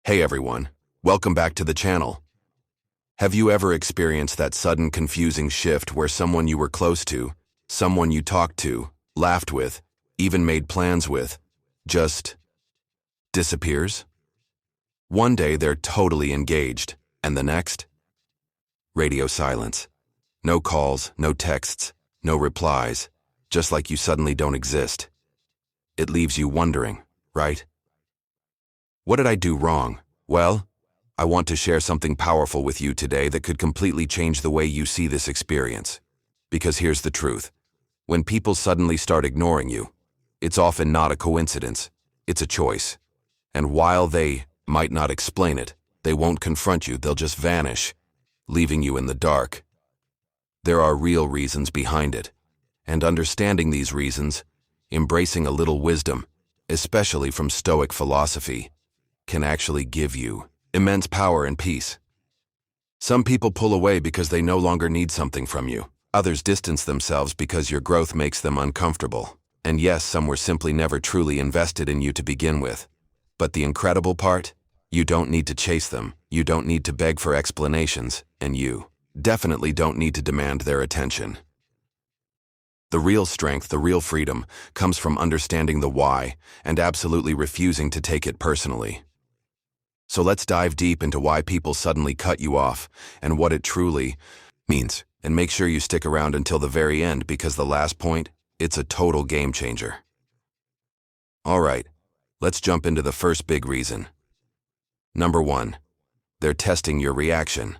Hey everyone, welcome back to the channel. Have you ever experienced that sudden confusing shift where someone you were close to, someone you talked to, laughed with, even made plans with, just disappears? One day they're totally engaged, and the next? Radio silence. No calls, no texts, no replies, just like you suddenly don't exist. It leaves you wondering, right? What did I do wrong? Well, I want to share something powerful with you today that could completely change the way you see this experience. Because here's the truth. When people suddenly start ignoring you, it's often not a coincidence, it's a choice. And while they might not explain it, they won't confront you, they'll just vanish, leaving you in the dark. There are real reasons behind it, and understanding these reasons, embracing a little wisdom, especially from Stoic philosophy, can actually give you immense power and peace. Some people pull away because they no longer need something from you. Others distance themselves because your growth makes them uncomfortable. And yes, some were simply never truly invested in you to begin with. But the incredible part? You don't need to chase them. You don't need to beg for explanations. And you definitely don't need to demand their attention. The real strength, the real freedom, comes from understanding the why and absolutely refusing to take it personally. So let's dive deep into why people suddenly cut you off and what it truly means. And make sure you stick around until the very end because the last point, it's a total game changer. All right, let's jump into the first big reason. Number 1, they're testing your reaction.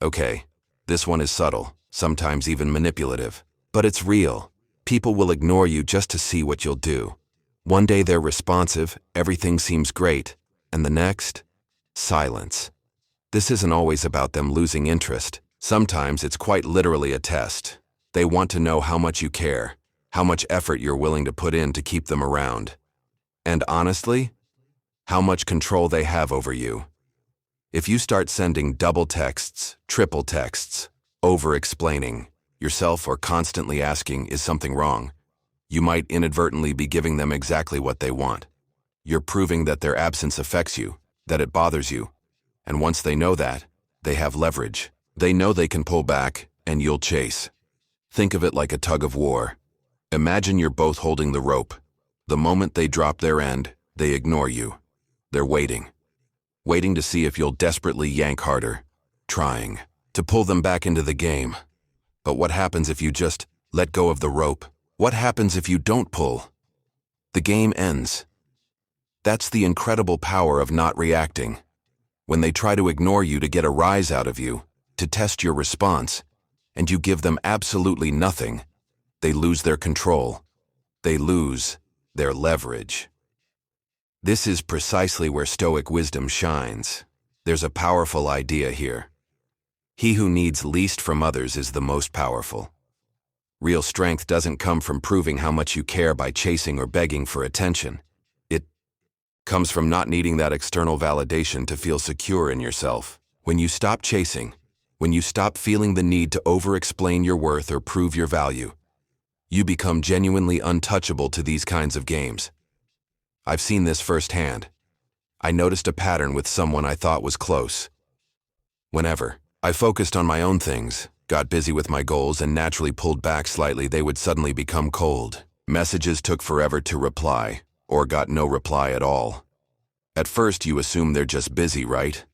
Okay, this one is subtle, sometimes even manipulative, but it's real. People will ignore you just to see what you'll do. One day they're responsive, everything seems great. And the next? Silence. This isn't always about them losing interest. Sometimes it's quite literally a test. They want to know how much you care, how much effort you're willing to put in to keep them around. And honestly, how much control they have over you. If you start sending double texts, triple texts, over-explaining yourself or constantly asking, is something wrong, you might inadvertently be giving them exactly what they want. You're proving that their absence affects you, that it bothers you. And once they know that, they have leverage. They know they can pull back, and you'll chase. Think of it like a tug of war. Imagine you're both holding the rope. The moment they drop their end, they ignore you. They're waiting to see if you'll desperately yank harder, trying to pull them back into the game. But what happens if you just let go of the rope? What happens if you don't pull? The game ends. That's the incredible power of not reacting. When they try to ignore you to get a rise out of you, to test your response, and you give them absolutely nothing, they lose their control. They lose their leverage. This is precisely where Stoic wisdom shines. There's a powerful idea here. He who needs least from others is the most powerful. Real strength doesn't come from proving how much you care by chasing or begging for attention. It comes from not needing that external validation to feel secure in yourself. When you stop chasing, when you stop feeling the need to over-explain your worth or prove your value, you become genuinely untouchable to these kinds of games. I've seen this firsthand. I noticed a pattern with someone I thought was close. Whenever I focused on my own things, got busy with my goals, and naturally pulled back slightly, they would suddenly become cold. Messages took forever to reply, or got no reply at all. At first you assume they're just busy, right?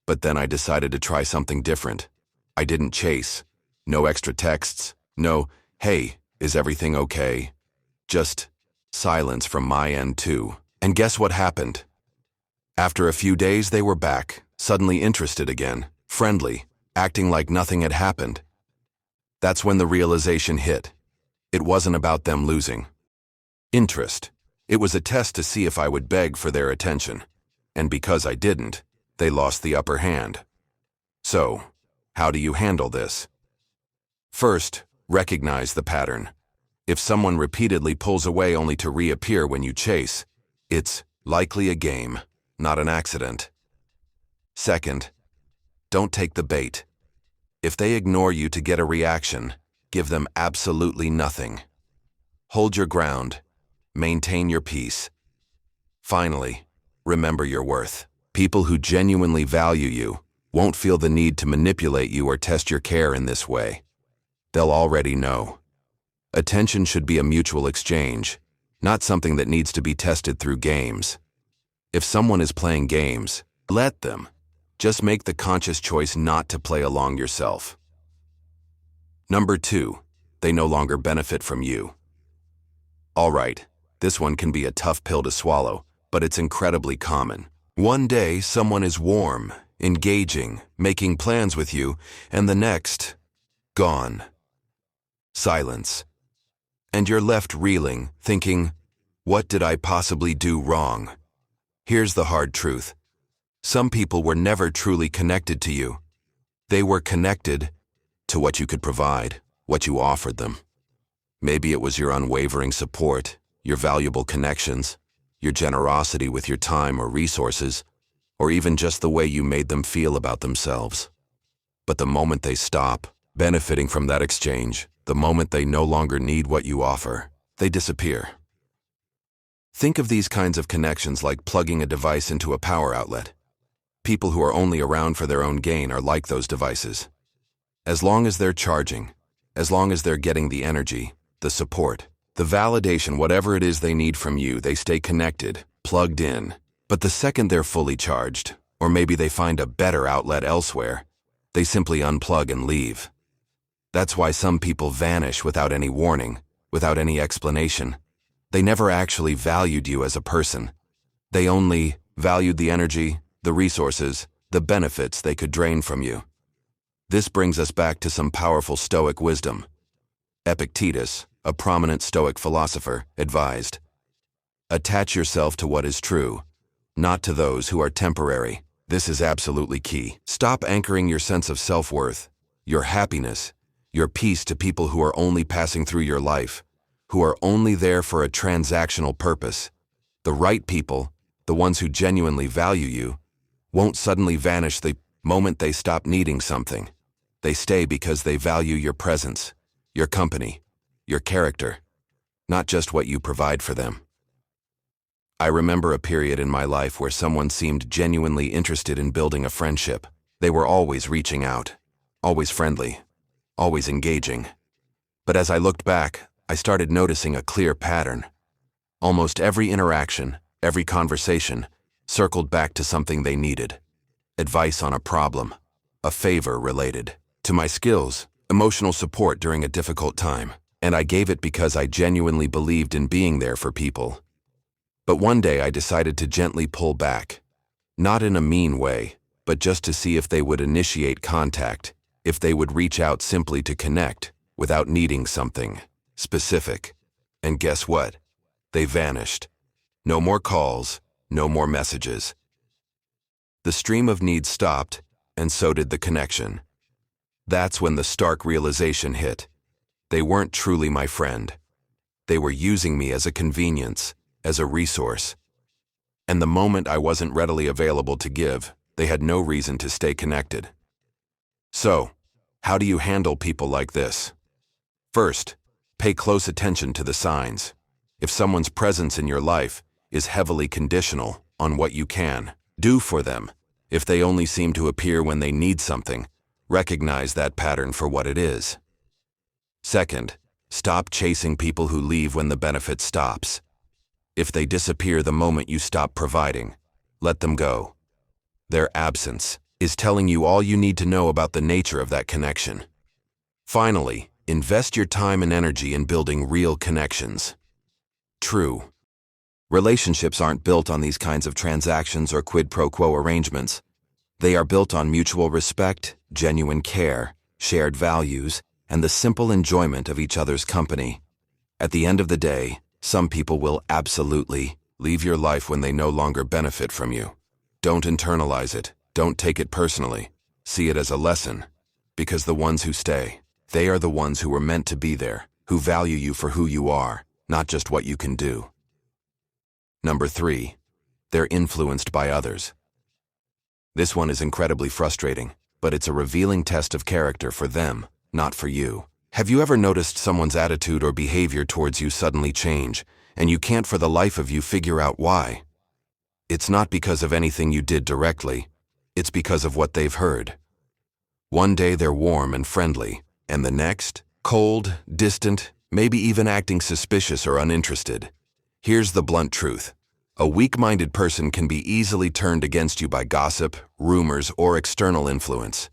But then I decided to try something different. I didn't chase. No extra texts. No, hey, is everything okay? Just silence from my end too. And guess what happened? After a few days they were back, suddenly interested again, friendly, acting like nothing had happened. That's when the realization hit. It wasn't about them losing interest. It was a test to see if I would beg for their attention. And because I didn't, they lost the upper hand. So, how do you handle this? First, recognize the pattern. If someone repeatedly pulls away only to reappear when you chase, it's likely a game, not an accident. Second, don't take the bait. If they ignore you to get a reaction, give them absolutely nothing. Hold your ground. Maintain your peace. Finally, remember your worth. People who genuinely value you won't feel the need to manipulate you or test your care in this way. They'll already know. Attention should be a mutual exchange, not something that needs to be tested through games. If someone is playing games, let them. Just make the conscious choice not to play along yourself. Number 2, they no longer benefit from you. All right, this one can be a tough pill to swallow, but it's incredibly common. One day, someone is warm, engaging, making plans with you, and the next, gone. Silence. And you're left reeling, thinking, what did I possibly do wrong? Here's the hard truth. Some people were never truly connected to you. They were connected to what you could provide, what you offered them. Maybe it was your unwavering support, your valuable connections, your generosity with your time or resources, or even just the way you made them feel about themselves. But the moment they stop benefiting from that exchange, the moment they no longer need what you offer, they disappear. Think of these kinds of connections like plugging a device into a power outlet. People who are only around for their own gain are like those devices. As long as they're charging, as long as they're getting the energy, the support, the validation, whatever it is they need from you, they stay connected, plugged in. But the second they're fully charged, or maybe they find a better outlet elsewhere, they simply unplug and leave. That's why some people vanish without any warning, without any explanation. They never actually valued you as a person. They only valued the energy, the resources, the benefits they could drain from you. This brings us back to some powerful Stoic wisdom. Epictetus, a prominent Stoic philosopher, advised, attach yourself to what is true, not to those who are temporary. This is absolutely key. Stop anchoring your sense of self-worth, your happiness, your peace to people who are only passing through your life, who are only there for a transactional purpose. The right people, the ones who genuinely value you, won't suddenly vanish the moment they stop needing something. They stay because they value your presence, your company, your character, not just what you provide for them. I remember a period in my life where someone seemed genuinely interested in building a friendship. They were always reaching out, always friendly, always engaging. But as I looked back, I started noticing a clear pattern. Almost every interaction, every conversation, circled back to something they needed. Advice on a problem, a favor related to my skills, emotional support during a difficult time. And I gave it because I genuinely believed in being there for people. But one day I decided to gently pull back, not in a mean way, but just to see if they would initiate contact, if they would reach out simply to connect without needing something specific. And guess what? They vanished. No more calls, no more messages. The stream of needs stopped, and so did the connection. That's when the stark realization hit. They weren't truly my friend. They were using me as a convenience, as a resource. And the moment I wasn't readily available to give, they had no reason to stay connected. So, how do you handle people like this? First, pay close attention to the signs. If someone's presence in your life is heavily conditional on what you can do for them, if they only seem to appear when they need something, recognize that pattern for what it is. Second, stop chasing people who leave when the benefit stops. If they disappear the moment you stop providing, let them go. Their absence is telling you all you need to know about the nature of that connection. Finally, invest your time and energy in building real connections. True. Relationships aren't built on these kinds of transactions or quid pro quo arrangements. They are built on mutual respect, genuine care, shared values, and the simple enjoyment of each other's company. At the end of the day, some people will absolutely leave your life when they no longer benefit from you. Don't internalize it. Don't take it personally. See it as a lesson. Because the ones who stay, they are the ones who were meant to be there, who value you for who you are, not just what you can do. Number 3, they're influenced by others. This one is incredibly frustrating, but it's a revealing test of character for them, not for you. Have you ever noticed someone's attitude or behavior towards you suddenly change, and you can't for the life of you figure out why? It's not because of anything you did directly, it's because of what they've heard. One day they're warm and friendly, and the next, cold, distant, maybe even acting suspicious or uninterested. Here's the blunt truth. A weak-minded person can be easily turned against you by gossip, rumors, or external influence.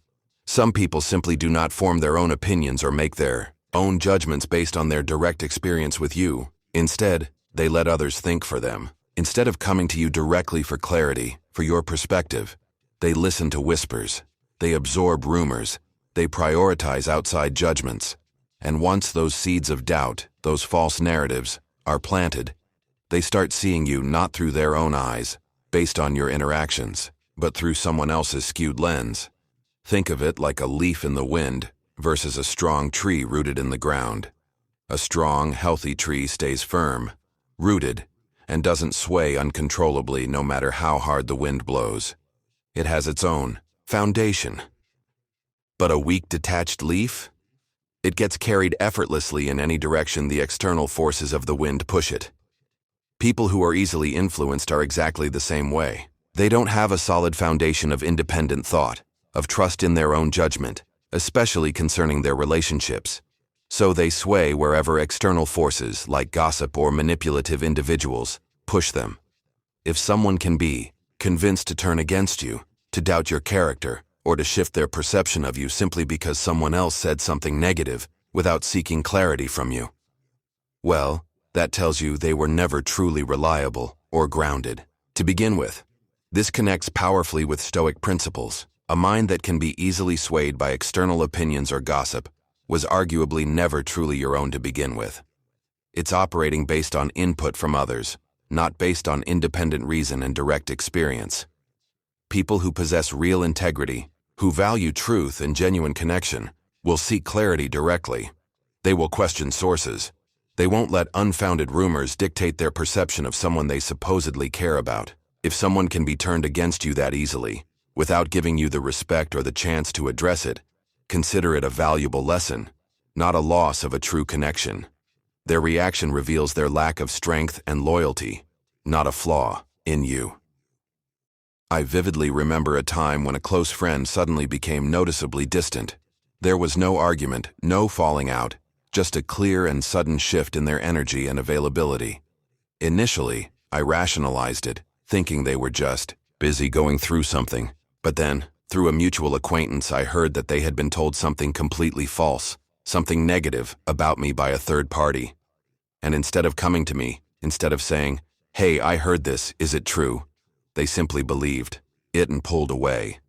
Some people simply do not form their own opinions or make their own judgments based on their direct experience with you. Instead, they let others think for them. Instead of coming to you directly for clarity, for your perspective, they listen to whispers. They absorb rumors. They prioritize outside judgments. And once those seeds of doubt, those false narratives, are planted, they start seeing you not through their own eyes, based on your interactions, but through someone else's skewed lens. Think of it like a leaf in the wind versus a strong tree rooted in the ground. A strong, healthy tree stays firm, rooted, and doesn't sway uncontrollably no matter how hard the wind blows. It has its own foundation. But a weak, detached leaf? It gets carried effortlessly in any direction the external forces of the wind push it. People who are easily influenced are exactly the same way. They don't have a solid foundation of independent thought, of trust in their own judgment, especially concerning their relationships. So they sway wherever external forces, like gossip or manipulative individuals, push them. If someone can be convinced to turn against you, to doubt your character, or to shift their perception of you simply because someone else said something negative without seeking clarity from you, well, that tells you they were never truly reliable or grounded. To begin with, this connects powerfully with Stoic principles. A mind that can be easily swayed by external opinions or gossip was arguably never truly your own to begin with. It's operating based on input from others, not based on independent reason and direct experience. People who possess real integrity, who value truth and genuine connection, will seek clarity directly. They will question sources. They won't let unfounded rumors dictate their perception of someone they supposedly care about. If someone can be turned against you that easily, without giving you the respect or the chance to address it, consider it a valuable lesson, not a loss of a true connection. Their reaction reveals their lack of strength and loyalty, not a flaw in you. I vividly remember a time when a close friend suddenly became noticeably distant. There was no argument, no falling out, just a clear and sudden shift in their energy and availability. Initially, I rationalized it, thinking they were just busy going through something. But then, through a mutual acquaintance, I heard that they had been told something completely false, something negative about me by a third party. And instead of coming to me, instead of saying, "Hey, I heard this, is it true?" they simply believed it and pulled away.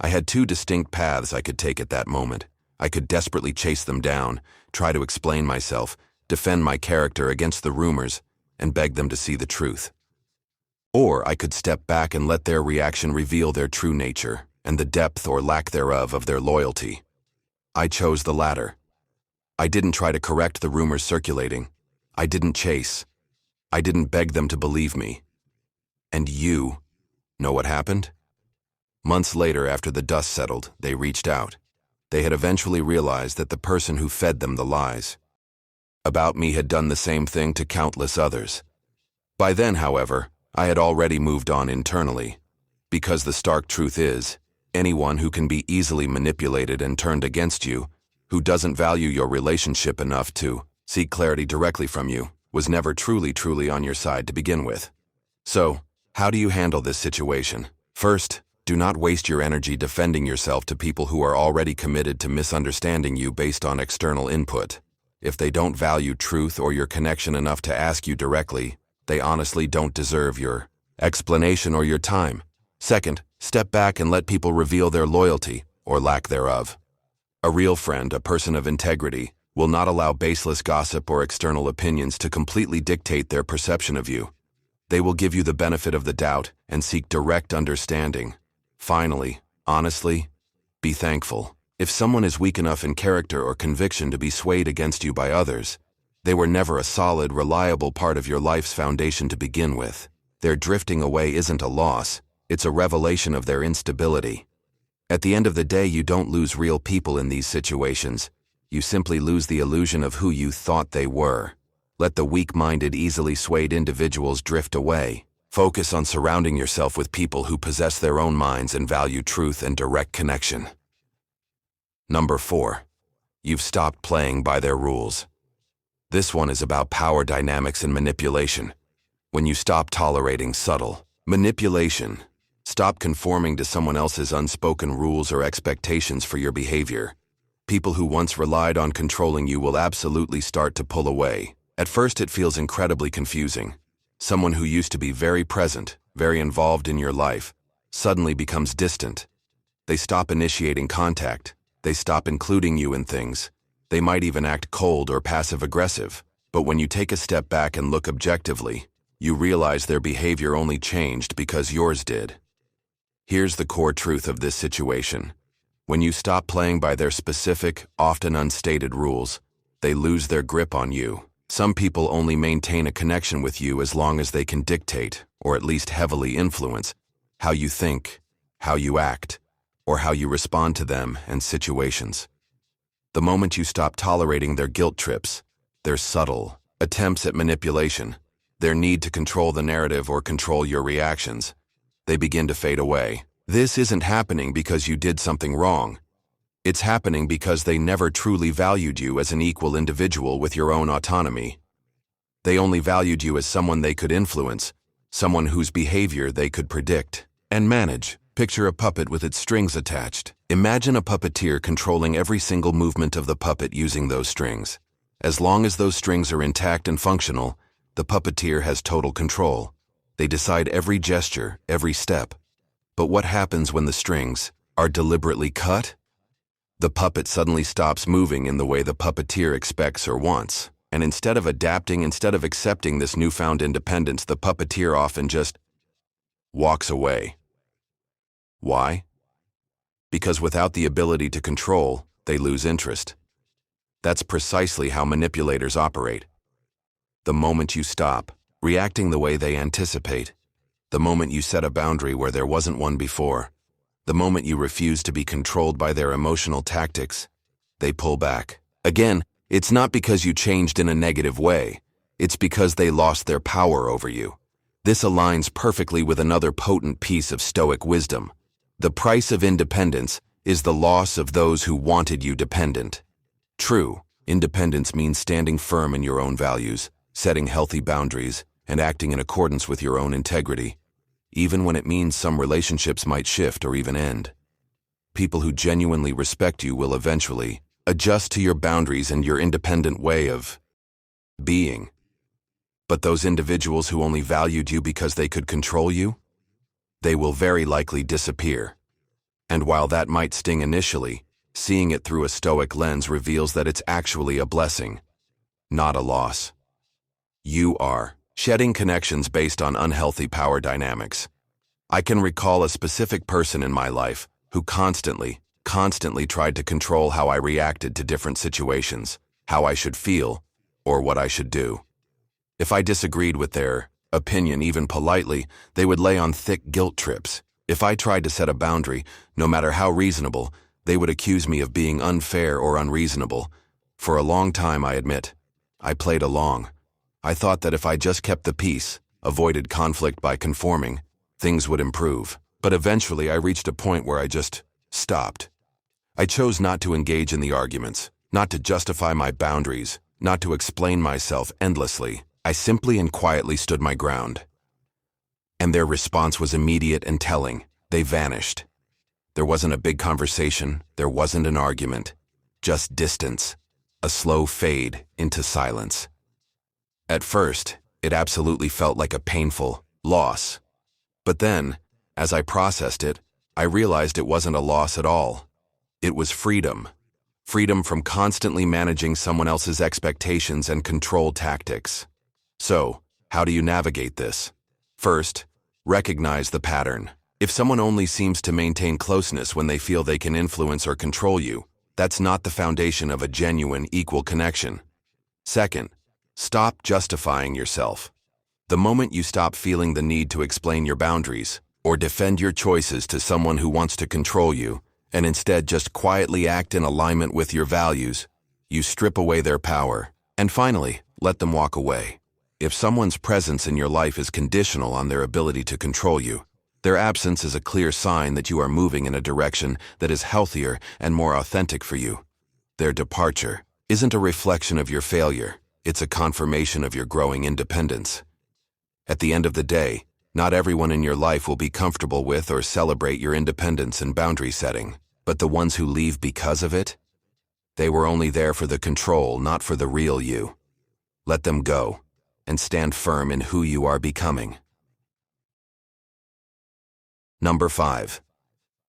I had two distinct paths I could take at that moment. I could desperately chase them down, try to explain myself, defend my character against the rumors, and beg them to see the truth. Or I could step back and let their reaction reveal their true nature and the depth or lack thereof of their loyalty. I chose the latter. I didn't try to correct the rumors circulating. I didn't chase. I didn't beg them to believe me. And you know what happened? Months later, after the dust settled, they reached out. They had eventually realized that the person who fed them the lies about me had done the same thing to countless others. By then, however, I had already moved on internally, because the stark truth is, anyone who can be easily manipulated and turned against you, who doesn't value your relationship enough to seek clarity directly from you, was never truly on your side to begin with. So, how do you handle this situation? First, do not waste your energy defending yourself to people who are already committed to misunderstanding you based on external input. If they don't value truth or your connection enough to ask you directly, they honestly don't deserve your explanation or your time. Second, step back and let people reveal their loyalty, or lack thereof. A real friend, a person of integrity, will not allow baseless gossip or external opinions to completely dictate their perception of you. They will give you the benefit of the doubt and seek direct understanding. Finally, honestly, be thankful. If someone is weak enough in character or conviction to be swayed against you by others, they were never a solid, reliable part of your life's foundation to begin with. Their drifting away isn't a loss, it's a revelation of their instability. At the end of the day, you don't lose real people in these situations. You simply lose the illusion of who you thought they were. Let the weak-minded, easily swayed individuals drift away, Focus on surrounding yourself with people who possess their own minds and value truth and direct connection. Number 4. You've stopped playing by their rules. This one is about power dynamics and manipulation. When you stop tolerating subtle manipulation, stop conforming to someone else's unspoken rules or expectations for your behavior, people who once relied on controlling you will absolutely start to pull away. At first it feels incredibly confusing. Someone who used to be very present, very involved in your life, suddenly becomes distant. They stop initiating contact. They stop including you in things. They might even act cold or passive-aggressive. But when you take a step back and look objectively, you realize their behavior only changed because yours did. Here's the core truth of this situation. When you stop playing by their specific, often unstated rules, they lose their grip on you. Some people only maintain a connection with you as long as they can dictate, or at least heavily influence, how you think, how you act, or how you respond to them and situations. The moment you stop tolerating their guilt trips, their subtle attempts at manipulation, their need to control the narrative or control your reactions, they begin to fade away. This isn't happening because you did something wrong. It's happening because they never truly valued you as an equal individual with your own autonomy. They only valued you as someone they could influence, someone whose behavior they could predict and manage. Picture a puppet with its strings attached. Imagine a puppeteer controlling every single movement of the puppet using those strings. As long as those strings are intact and functional, the puppeteer has total control. They decide every gesture, every step. But what happens when the strings are deliberately cut? The puppet suddenly stops moving in the way the puppeteer expects or wants. And instead of adapting, instead of accepting this newfound independence, the puppeteer often just walks away. Why? Because without the ability to control, they lose interest. That's precisely how manipulators operate. The moment you stop reacting the way they anticipate, the moment you set a boundary where there wasn't one before, the moment you refuse to be controlled by their emotional tactics, they pull back. Again, it's not because you changed in a negative way. It's because they lost their power over you. This aligns perfectly with another potent piece of Stoic wisdom. The price of independence is the loss of those who wanted you dependent. True, independence means standing firm in your own values, setting healthy boundaries, and acting in accordance with your own integrity, even when it means some relationships might shift or even end. People who genuinely respect you will eventually adjust to your boundaries and your independent way of being. But those individuals who only valued you because they could control you, they will very likely disappear. And while that might sting initially, seeing it through a Stoic lens reveals that it's actually a blessing, not a loss. You are shedding connections based on unhealthy power dynamics. I can recall a specific person in my life who constantly tried to control how I reacted to different situations, how I should feel, or what I should do. If I disagreed with their opinion, even politely, they would lay on thick guilt trips. If I tried to set a boundary, no matter how reasonable, they would accuse me of being unfair or unreasonable. For a long time, I admit, I played along. I thought that if I just kept the peace, avoided conflict by conforming, things would improve. But eventually I reached a point where I just stopped. I chose not to engage in the arguments, not to justify my boundaries, not to explain myself endlessly. I simply and quietly stood my ground. And their response was immediate and telling. They vanished. There wasn't a big conversation, there wasn't an argument, just distance, a slow fade into silence. At first, it absolutely felt like a painful loss. But then, as I processed it, I realized it wasn't a loss at all. It was freedom. Freedom from constantly managing someone else's expectations and control tactics. So, how do you navigate this? First, recognize the pattern. If someone only seems to maintain closeness when they feel they can influence or control you, that's not the foundation of a genuine, equal connection. Second, stop justifying yourself. The moment you stop feeling the need to explain your boundaries or defend your choices to someone who wants to control you, and instead just quietly act in alignment with your values, you strip away their power. And finally, let them walk away. If someone's presence in your life is conditional on their ability to control you, their absence is a clear sign that you are moving in a direction that is healthier and more authentic for you. Their departure isn't a reflection of your failure, it's a confirmation of your growing independence. At the end of the day, not everyone in your life will be comfortable with or celebrate your independence and boundary setting, but the ones who leave because of it, they were only there for the control, not for the real you. Let them go, and stand firm in who you are becoming. Number 5.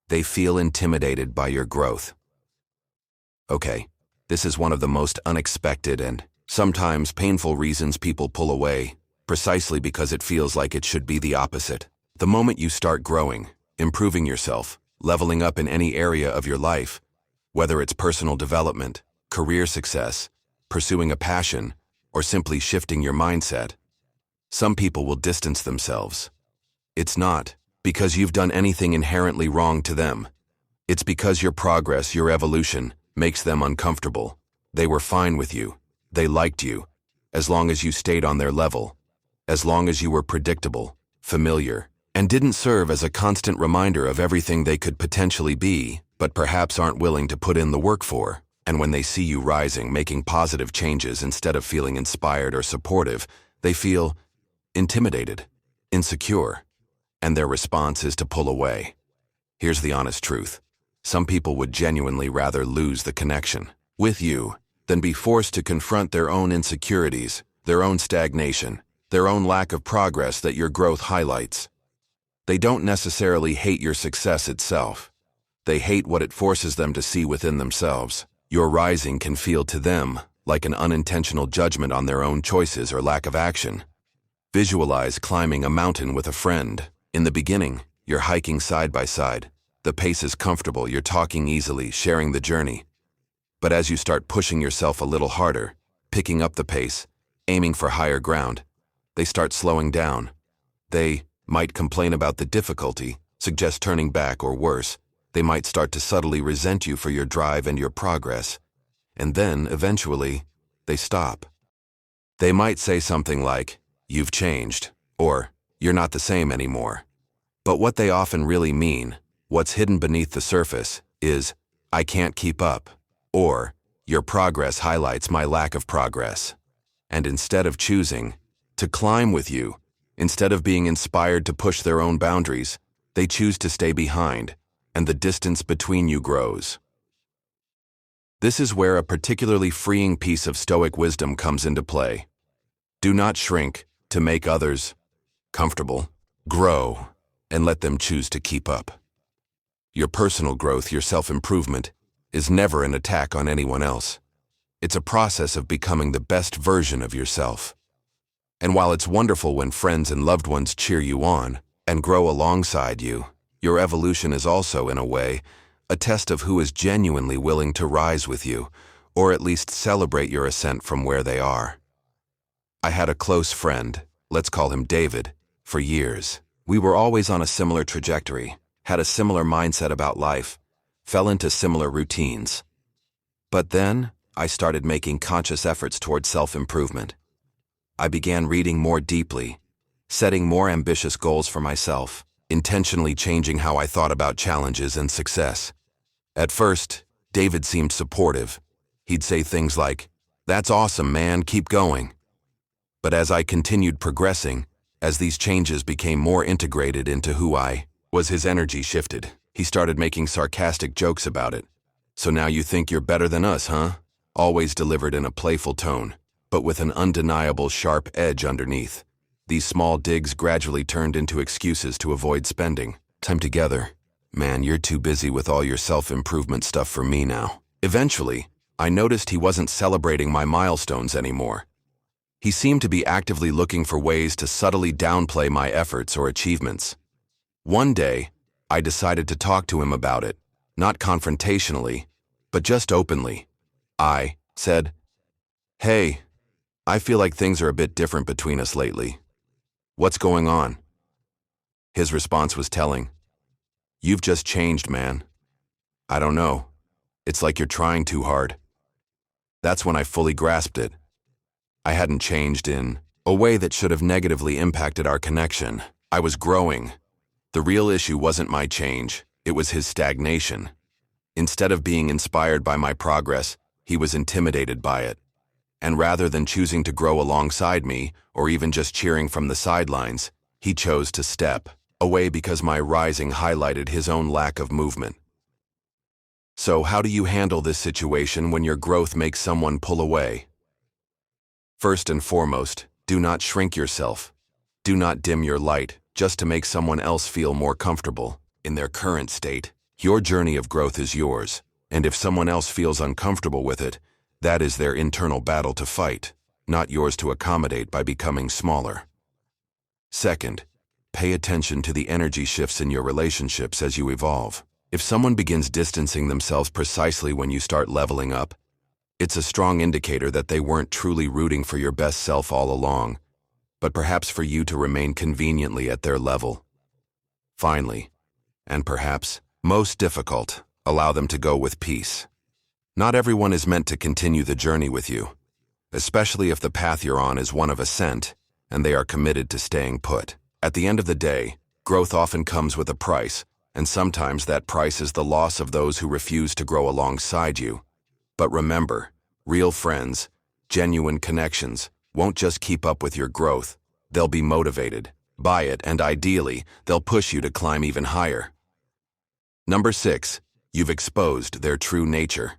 They feel intimidated by your growth. Okay, this is one of the most unexpected and sometimes painful reasons people pull away, precisely because it feels like it should be the opposite. The moment you start growing, improving yourself, leveling up in any area of your life, whether it's personal development, career success, pursuing a passion, or simply shifting your mindset, some people will distance themselves. It's not because you've done anything inherently wrong to them. It's because your progress, your evolution, makes them uncomfortable. They were fine with you. They liked you, as long as you stayed on their level, as long as you were predictable, familiar, and didn't serve as a constant reminder of everything they could potentially be, but perhaps aren't willing to put in the work for. And when they see you rising, making positive changes instead of feeling inspired or supportive, they feel intimidated, insecure, and their response is to pull away. Here's the honest truth. Some people would genuinely rather lose the connection with you than be forced to confront their own insecurities, their own stagnation, their own lack of progress that your growth highlights. They don't necessarily hate your success itself. They hate what it forces them to see within themselves. Your rising can feel to them like an unintentional judgment on their own choices or lack of action. Visualize climbing a mountain with a friend. In the beginning, you're hiking side by side. The pace is comfortable, you're talking easily, sharing the journey. But as you start pushing yourself a little harder, picking up the pace, aiming for higher ground, they start slowing down. They might complain about the difficulty, suggest turning back, or worse, they might start to subtly resent you for your drive and your progress. And then, eventually, they stop. They might say something like, "You've changed," or "You're not the same anymore." But what they often really mean, what's hidden beneath the surface, is, "I can't keep up," or "Your progress highlights my lack of progress." And instead of choosing to climb with you, instead of being inspired to push their own boundaries, they choose to stay behind, and the distance between you grows. This is where a particularly freeing piece of Stoic wisdom comes into play. Do not shrink to make others comfortable. Grow, and let them choose to keep up. Your personal growth, your self-improvement, is never an attack on anyone else. It's a process of becoming the best version of yourself. And while it's wonderful when friends and loved ones cheer you on and grow alongside you, your evolution is also, in a way, a test of who is genuinely willing to rise with you, or at least celebrate your ascent from where they are. I had a close friend, let's call him David, for years. We were always on a similar trajectory, had a similar mindset about life, fell into similar routines. But then, I started making conscious efforts towards self-improvement. I began reading more deeply, setting more ambitious goals for myself, intentionally changing how I thought about challenges and success. At first, David seemed supportive. He'd say things like, "That's awesome, man, keep going." But as I continued progressing, as these changes became more integrated into who I was, his energy shifted. He started making sarcastic jokes about it. "So now you think you're better than us, huh?" Always delivered in a playful tone, but with an undeniable sharp edge underneath. These small digs gradually turned into excuses to avoid spending time together. "Man, you're too busy with all your self-improvement stuff for me now." Eventually, I noticed he wasn't celebrating my milestones anymore. He seemed to be actively looking for ways to subtly downplay my efforts or achievements. One day, I decided to talk to him about it, not confrontationally, but just openly. I said, "Hey, I feel like things are a bit different between us lately. What's going on?" His response was telling. "You've just changed, man." "I don't know. It's like you're trying too hard." That's when I fully grasped it. I hadn't changed in a way that should have negatively impacted our connection. I was growing. The real issue wasn't my change, it was his stagnation. Instead of being inspired by my progress, he was intimidated by it. And rather than choosing to grow alongside me, or even just cheering from the sidelines, he chose to step away because my rising highlighted his own lack of movement. So how do you handle this situation when your growth makes someone pull away? First and foremost, do not shrink yourself. Do not dim your light just to make someone else feel more comfortable in their current state. Your journey of growth is yours, and if someone else feels uncomfortable with it, that is their internal battle to fight, not yours to accommodate by becoming smaller. Second, pay attention to the energy shifts in your relationships as you evolve. If someone begins distancing themselves precisely when you start leveling up, it's a strong indicator that they weren't truly rooting for your best self all along, but perhaps for you to remain conveniently at their level. Finally, and perhaps most difficult, allow them to go with peace. Not everyone is meant to continue the journey with you, especially if the path you're on is one of ascent and they are committed to staying put. At the end of the day, growth often comes with a price, and sometimes that price is the loss of those who refuse to grow alongside you. But remember, real friends, genuine connections, won't just keep up with your growth. They'll be motivated by it, and ideally, they'll push you to climb even higher. Number 6, you've exposed their true nature.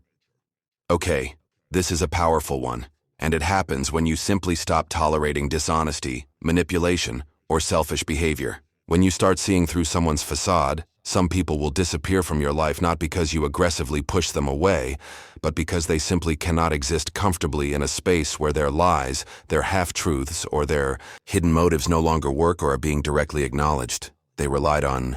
Okay, this is a powerful one, and it happens when you simply stop tolerating dishonesty, manipulation, or selfish behavior. When you start seeing through someone's facade, some people will disappear from your life not because you aggressively push them away, but because they simply cannot exist comfortably in a space where their lies, their half-truths, or their hidden motives no longer work or are being directly acknowledged. They relied on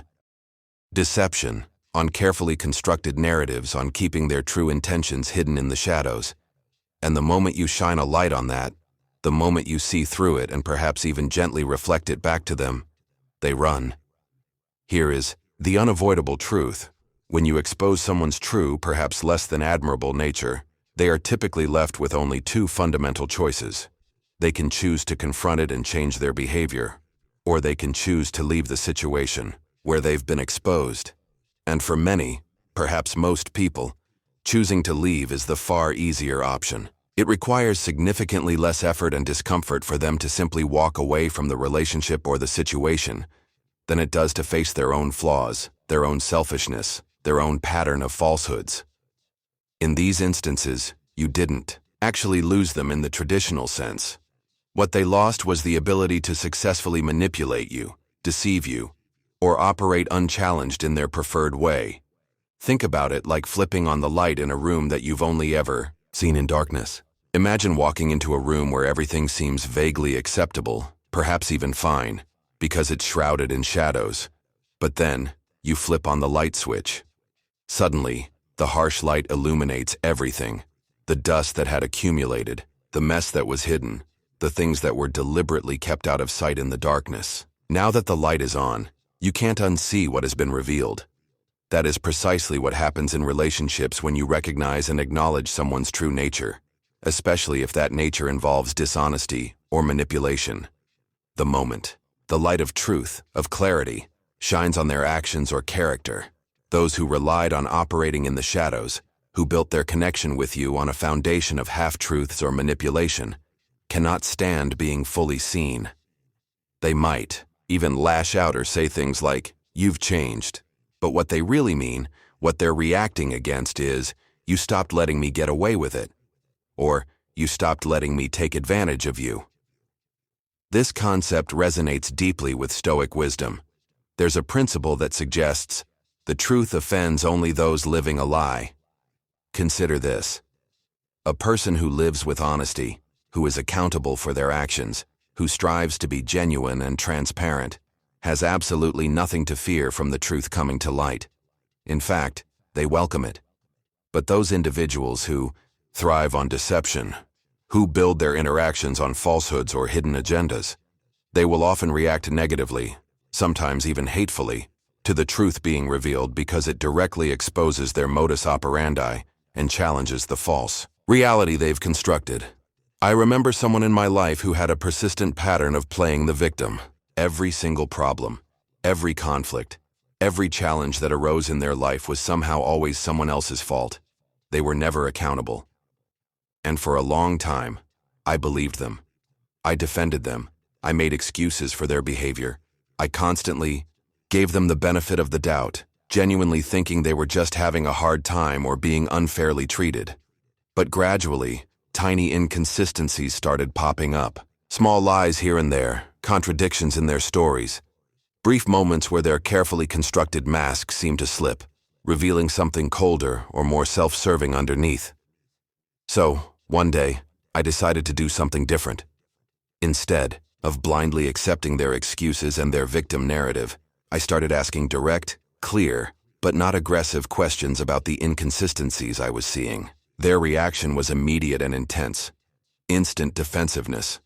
deception, on carefully constructed narratives, on keeping their true intentions hidden in the shadows. And the moment you shine a light on that, the moment you see through it and perhaps even gently reflect it back to them, they run. Here is the unavoidable truth. When you expose someone's true, perhaps less than admirable nature, they are typically left with only two fundamental choices. They can choose to confront it and change their behavior, or they can choose to leave the situation where they've been exposed. And for many, perhaps most people, choosing to leave is the far easier option. It requires significantly less effort and discomfort for them to simply walk away from the relationship or the situation than it does to face their own flaws, their own selfishness, their own pattern of falsehoods. In these instances, you didn't actually lose them in the traditional sense. What they lost was the ability to successfully manipulate you, deceive you, or operate unchallenged in their preferred way. Think about it like flipping on the light in a room that you've only ever seen in darkness. Imagine walking into a room where everything seems vaguely acceptable, perhaps even fine, because it's shrouded in shadows. But then, you flip on the light switch. Suddenly, the harsh light illuminates everything. The dust that had accumulated, the mess that was hidden, the things that were deliberately kept out of sight in the darkness. Now that the light is on, you can't unsee what has been revealed. That is precisely what happens in relationships when you recognize and acknowledge someone's true nature, especially if that nature involves dishonesty or manipulation. The moment the light of truth, of clarity, shines on their actions or character, those who relied on operating in the shadows, who built their connection with you on a foundation of half-truths or manipulation, cannot stand being fully seen. They might even lash out or say things like, "You've changed." But what they really mean, what they're reacting against is, "You stopped letting me get away with it," or "You stopped letting me take advantage of you." This concept resonates deeply with Stoic wisdom. There's a principle that suggests the truth offends only those living a lie. Consider this. A person who lives with honesty, who is accountable for their actions, who strives to be genuine and transparent, has absolutely nothing to fear from the truth coming to light. In fact, they welcome it. But those individuals who thrive on deception, who build their interactions on falsehoods or hidden agendas, they will often react negatively, sometimes even hatefully, to the truth being revealed because it directly exposes their modus operandi and challenges the false reality they've constructed. I remember someone in my life who had a persistent pattern of playing the victim. Every single problem, every conflict, every challenge that arose in their life was somehow always someone else's fault. They were never accountable. And for a long time, I believed them. I defended them. I made excuses for their behavior. I constantly gave them the benefit of the doubt, genuinely thinking they were just having a hard time or being unfairly treated. But gradually, tiny inconsistencies started popping up. Small lies here and there, contradictions in their stories. Brief moments where their carefully constructed mask seemed to slip, revealing something colder or more self-serving underneath. So, one day, I decided to do something different. Instead of blindly accepting their excuses and their victim narrative, I started asking direct, clear, but not aggressive questions about the inconsistencies I was seeing. Their reaction was immediate and intense. Instant defensiveness.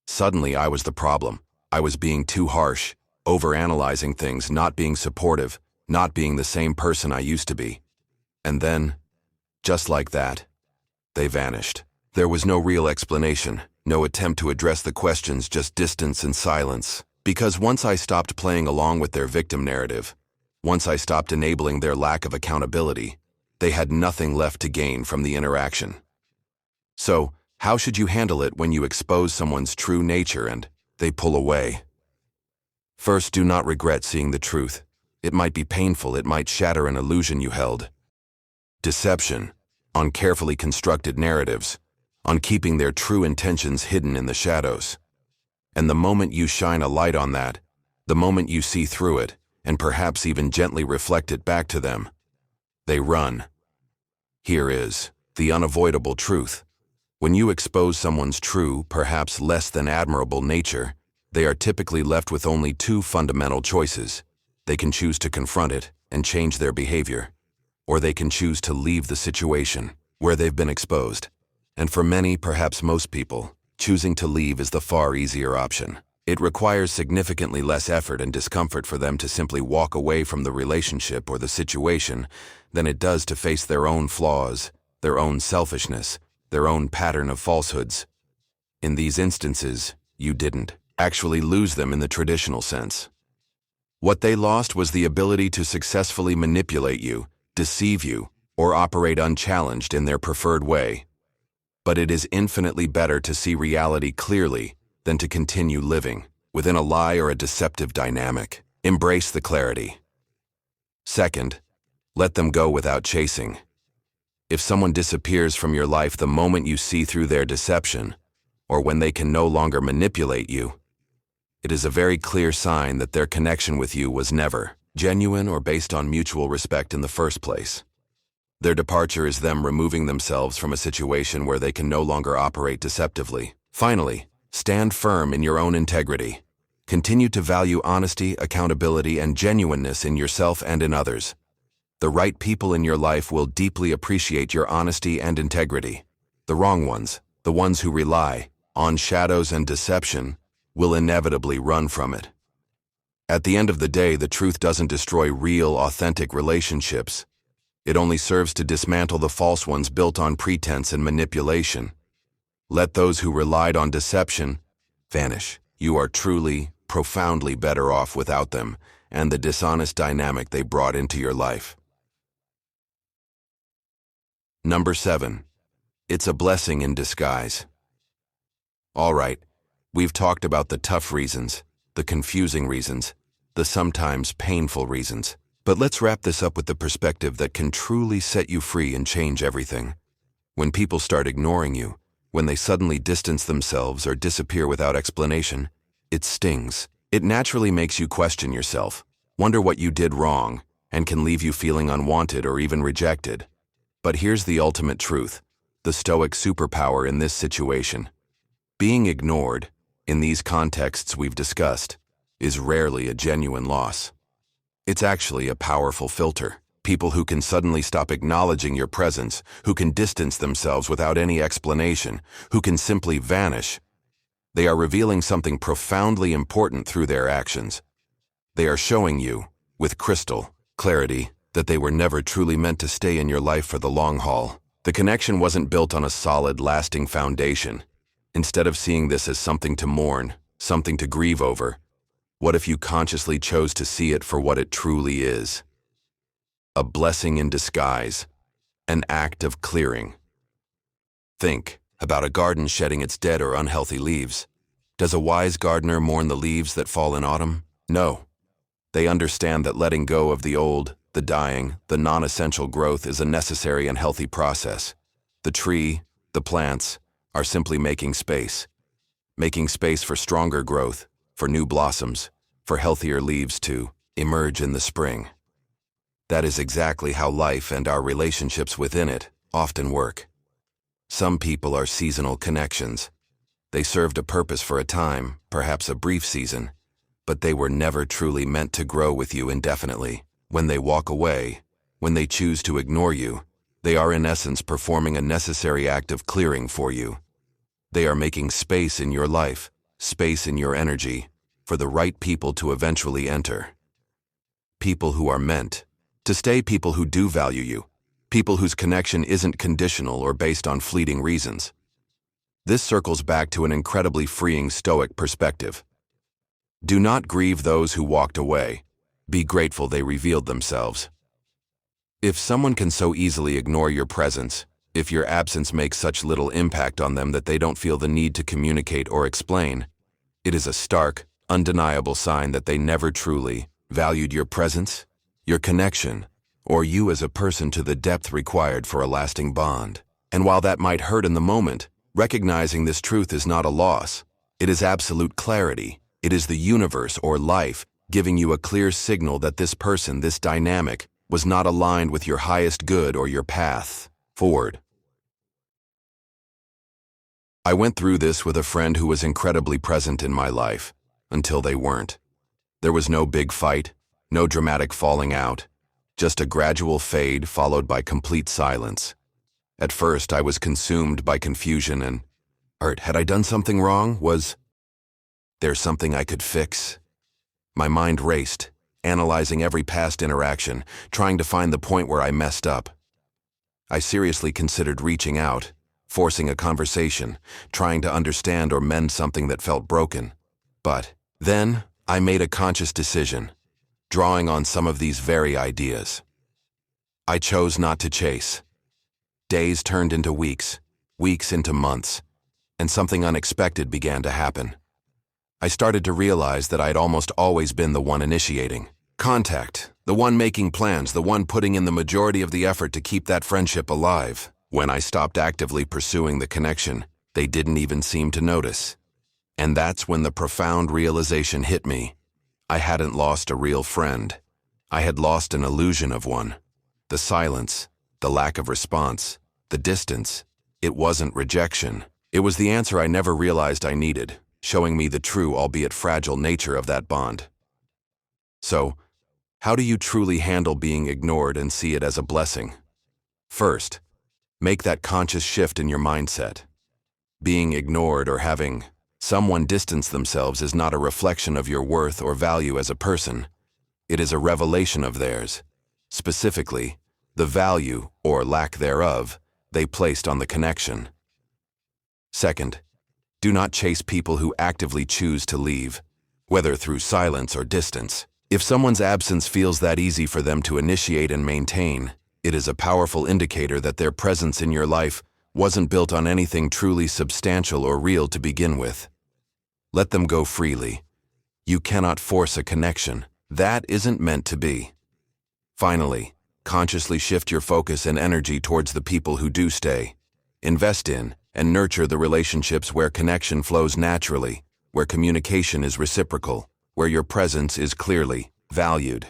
Suddenly, I was the problem. I was being too harsh, overanalyzing things, not being supportive, not being the same person I used to be. And then, just like that, they vanished. There was no real explanation, no attempt to address the questions, just distance and silence. Because once I stopped playing along with their victim narrative, once I stopped enabling their lack of accountability, they had nothing left to gain from the interaction. So, how should you handle it when you expose someone's true nature and they pull away? First, do not regret seeing the truth. It might be painful, it might shatter an illusion you held. Deception, on carefully constructed narratives, on keeping their true intentions hidden in the shadows. And the moment you shine a light on that, the moment you see through it, and perhaps even gently reflect it back to them, they run. Here is the unavoidable truth. When you expose someone's true, perhaps less than admirable nature, they are typically left with only two fundamental choices. They can choose to confront it and change their behavior, or they can choose to leave the situation where they've been exposed. And for many, perhaps most people, choosing to leave is the far easier option. It requires significantly less effort and discomfort for them to simply walk away from the relationship or the situation than it does to face their own flaws, their own selfishness, their own pattern of falsehoods. In these instances, you didn't actually lose them in the traditional sense. What they lost was the ability to successfully manipulate you, deceive you, or operate unchallenged in their preferred way. But it is infinitely better to see reality clearly than to continue living within a lie or a deceptive dynamic. Embrace the clarity. Second, let them go without chasing. If someone disappears from your life the moment you see through their deception, or when they can no longer manipulate you, it is a very clear sign that their connection with you was never genuine or based on mutual respect in the first place. Their departure is them removing themselves from a situation where they can no longer operate deceptively. Finally, stand firm in your own integrity. Continue to value honesty, accountability, and genuineness in yourself and in others. The right people in your life will deeply appreciate your honesty and integrity. The wrong ones, the ones who rely on shadows and deception, will inevitably run from it. At the end of the day, the truth doesn't destroy real, authentic relationships. It only serves to dismantle the false ones built on pretense and manipulation. Let those who relied on deception vanish. You are truly, profoundly better off without them and the dishonest dynamic they brought into your life. Number 7. It's a blessing in disguise. All right, we've talked about the tough reasons, the confusing reasons, the sometimes painful reasons. But let's wrap this up with the perspective that can truly set you free and change everything. When people start ignoring you, when they suddenly distance themselves or disappear without explanation, it stings. It naturally makes you question yourself, wonder what you did wrong, and can leave you feeling unwanted or even rejected. But here's the ultimate truth, the Stoic superpower in this situation. Being ignored, in these contexts we've discussed, is rarely a genuine loss. It's actually a powerful filter. People who can suddenly stop acknowledging your presence, who can distance themselves without any explanation, who can simply vanish. They are revealing something profoundly important through their actions. They are showing you, with crystal clarity, that they were never truly meant to stay in your life for the long haul. The connection wasn't built on a solid, lasting foundation. Instead of seeing this as something to mourn, something to grieve over, what if you consciously chose to see it for what it truly is? A blessing in disguise, an act of clearing. Think about a garden shedding its dead or unhealthy leaves. Does a wise gardener mourn the leaves that fall in autumn? No. They understand that letting go of the old, the dying, the non-essential growth is a necessary and healthy process. The tree, the plants, are simply making space for stronger growth, for new blossoms, for healthier leaves to emerge in the spring. That is exactly how life and our relationships within it often work. Some people are seasonal connections. They served a purpose for a time, perhaps a brief season, but they were never truly meant to grow with you indefinitely. When they walk away, when they choose to ignore you, they are in essence performing a necessary act of clearing for you. They are making space in your life, space in your energy, for the right people to eventually enter. People who are meant to stay, people who do value you, people whose connection isn't conditional or based on fleeting reasons. This circles back to an incredibly freeing Stoic perspective. Do not grieve those who walked away. Be grateful they revealed themselves. If someone can so easily ignore your presence, if your absence makes such little impact on them that they don't feel the need to communicate or explain, it is a stark, undeniable sign that they never truly valued your presence, your connection, or you as a person to the depth required for a lasting bond. And while that might hurt in the moment, recognizing this truth is not a loss. It is absolute clarity. It is the universe or life giving you a clear signal that this person, this dynamic, was not aligned with your highest good or your path forward. I went through this with a friend who was incredibly present in my life, until they weren't. There was no big fight, no dramatic falling out, just a gradual fade followed by complete silence. At first, I was consumed by confusion and, had I done something wrong? Was there something I could fix? My mind raced, analyzing every past interaction, trying to find the point where I messed up. I seriously considered reaching out, forcing a conversation, trying to understand or mend something that felt broken. But then, I made a conscious decision, drawing on some of these very ideas. I chose not to chase. Days turned into weeks, weeks into months, and something unexpected began to happen. I started to realize that I'd almost always been the one initiating contact, the one making plans, the one putting in the majority of the effort to keep that friendship alive. When I stopped actively pursuing the connection, they didn't even seem to notice. And that's when the profound realization hit me. I hadn't lost a real friend. I had lost an illusion of one. The silence, the lack of response, the distance. It wasn't rejection. It was the answer I never realized I needed, showing me the true, albeit fragile, nature of that bond. So, how do you truly handle being ignored and see it as a blessing? First, make that conscious shift in your mindset. Being ignored or having someone distance themselves is not a reflection of your worth or value as a person. It is a revelation of theirs. Specifically, the value, or lack thereof, they placed on the connection. Second, do not chase people who actively choose to leave, whether through silence or distance. If someone's absence feels that easy for them to initiate and maintain, it is a powerful indicator that their presence in your life wasn't built on anything truly substantial or real to begin with. Let them go freely. You cannot force a connection. That isn't meant to be. Finally, consciously shift your focus and energy towards the people who do stay. Invest in and nurture the relationships where connection flows naturally, where communication is reciprocal, where your presence is clearly valued.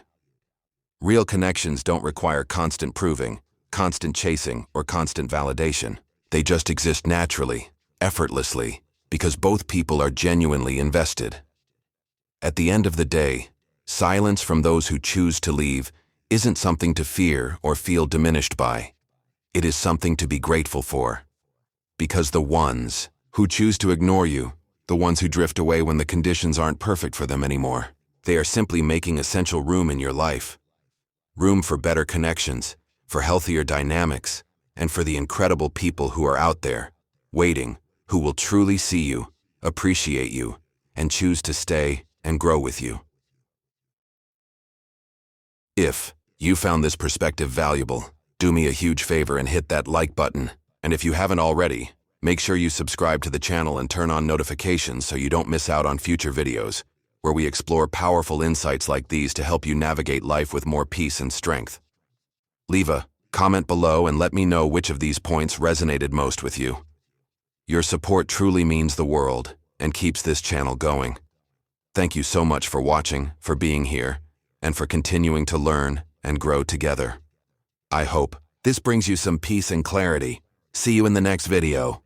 Real connections don't require constant proving, constant chasing, or constant validation. They just exist naturally, effortlessly, because both people are genuinely invested. At the end of the day, silence from those who choose to leave isn't something to fear or feel diminished by. It is something to be grateful for. Because the ones who choose to ignore you, the ones who drift away when the conditions aren't perfect for them anymore, they are simply making essential room in your life. Room for better connections, for healthier dynamics, and for the incredible people who are out there, waiting, who will truly see you, appreciate you, and choose to stay and grow with you. If you found this perspective valuable, do me a huge favor and hit that like button. And if you haven't already, make sure you subscribe to the channel and turn on notifications so you don't miss out on future videos, where we explore powerful insights like these to help you navigate life with more peace and strength. Leave a comment below and let me know which of these points resonated most with you. Your support truly means the world and keeps this channel going. Thank you so much for watching, for being here, and for continuing to learn and grow together. I hope this brings you some peace and clarity. See you in the next video.